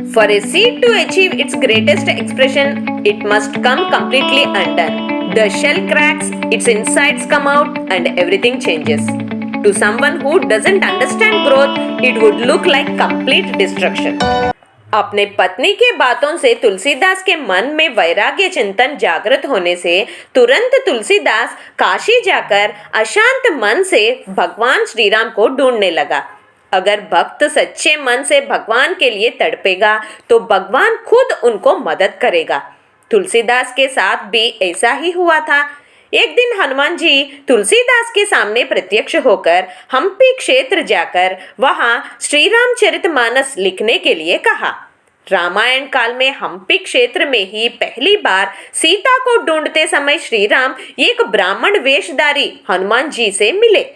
For a seed to achieve its greatest expression, it must come completely undone. The shell cracks, its insides come out, and everything changes. To someone who doesn't understand growth, it would look like complete destruction. अपने पत्नी के बातों से तुलसीदास के मन में वैराग्य चिंतन जागृत होने से तुरंत तुलसीदास काशी जाकर अशांत मन से भगवान श्री राम को ढूंढने लगा। अगर भक्त सच्चे मन से भगवान के लिए तड़पेगा तो भगवान खुद उनको मदद करेगा। तुलसीदास के साथ भी ऐसा ही हुआ था। एक दिन हनुमान जी तुलसीदास के सामने प्रत्यक्ष होकर हम्पी क्षेत्र जाकर वहां श्री रामचरितमानस लिखने के लिए कहा। रामायण काल में हम्पी क्षेत्र में ही पहली बार सीता को ढूंढते समय श्री राम एक ब्राह्मण वेशधारी हनुमान जी से मिले।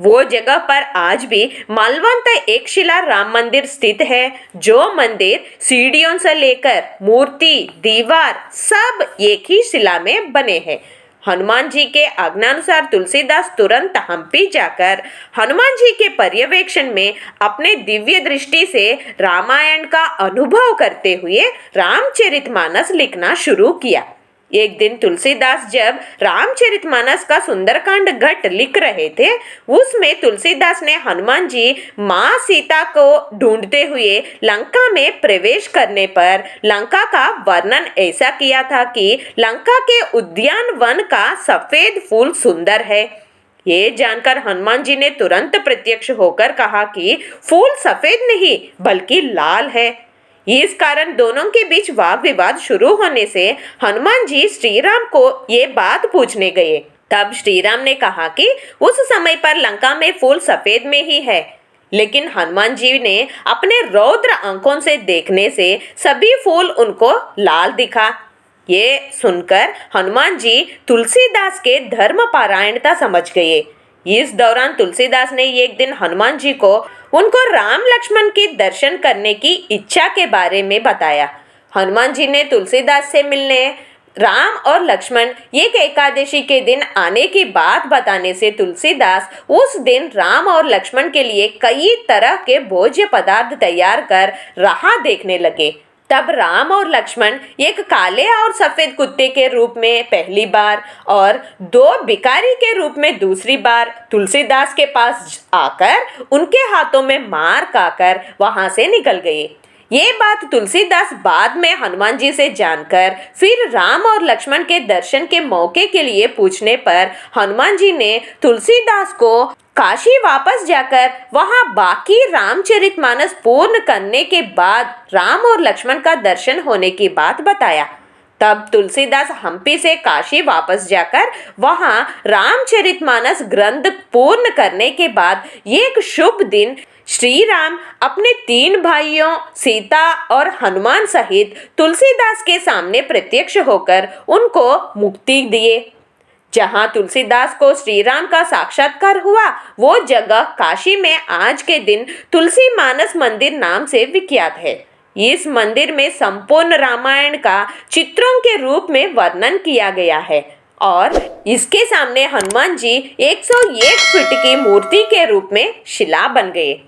वो जगह पर आज भी मालवंत एक शिला राम मंदिर स्थित है, जो मंदिर सीढ़ियों से लेकर मूर्ति दीवार सब एक ही शिला में बने हैं। हनुमान जी के आज्ञानुसार तुलसीदास तुरंत हम्पी जाकर हनुमान जी के पर्यवेक्षण में अपने दिव्य दृष्टि से रामायण का अनुभव करते हुए रामचरितमानस लिखना शुरू किया। एक दिन तुलसीदास जब रामचरितमानस का सुंदरकांड घट लिख रहे थे, उसमें तुलसीदास ने हनुमान जी माँ सीता को ढूंढते हुए लंका में प्रवेश करने पर लंका का वर्णन ऐसा किया था कि लंका के उद्यान वन का सफेद फूल सुंदर है। ये जानकर हनुमान जी ने तुरंत प्रत्यक्ष होकर कहा कि फूल सफेद नहीं बल्कि लाल है। इस कारण दोनों के बीच वाद विवाद शुरू होने से हनुमान जी श्री राम को ये बात पूछने गए। तब श्री राम ने कहा कि उस समय पर लंका में फूल सफेद में ही है, लेकिन हनुमान जी ने अपने रौद्र आंखों से देखने से सभी फूल उनको लाल दिखा। ये सुनकर हनुमान जी तुलसीदास के धर्म पारायणता समझ गए। इस दौरान तुलसीदास ने एक दिन हनुमान जी को उनको राम लक्ष्मण के दर्शन करने की इच्छा के बारे में बताया। हनुमान जी ने तुलसीदास से मिलने राम और लक्ष्मण एक एकादशी के दिन आने की बात बताने से तुलसीदास उस दिन राम और लक्ष्मण के लिए कई तरह के भोज्य पदार्थ तैयार कर राह देखने लगे। तब राम और लक्ष्मण एक काले और सफेद कुत्ते के रूप में पहली बार और दो भिखारी के रूप में दूसरी बार तुलसीदास के पास आकर उनके हाथों में मार खाकर वहां से निकल गए। ये बात तुलसीदास बाद में हनुमान जी से जानकर फिर राम और लक्ष्मण के दर्शन के मौके के लिए पूछने पर हनुमान जी ने तुलसीदास को काशी वापस जाकर वहां बाकी रामचरितमानस पूर्ण करने के बाद राम और लक्ष्मण का दर्शन होने की बात बताया। तब तुलसीदास हम्पी से काशी वापस जाकर वहां रामचरितमानस ग्रंथ पूर्ण करने के बाद एक शुभ दिन श्री राम अपने तीन भाइयों सीता और हनुमान सहित तुलसीदास के सामने प्रत्यक्ष होकर उनको मुक्ति दिए। जहां तुलसीदास को श्री राम का साक्षात्कार हुआ, वो जगह काशी में आज के दिन तुलसी मानस मंदिर नाम से विख्यात है। इस मंदिर में संपूर्ण रामायण का चित्रों के रूप में वर्णन किया गया है और इसके सामने हनुमान जी 101 फीट की मूर्ति के रूप में शिला बन गए।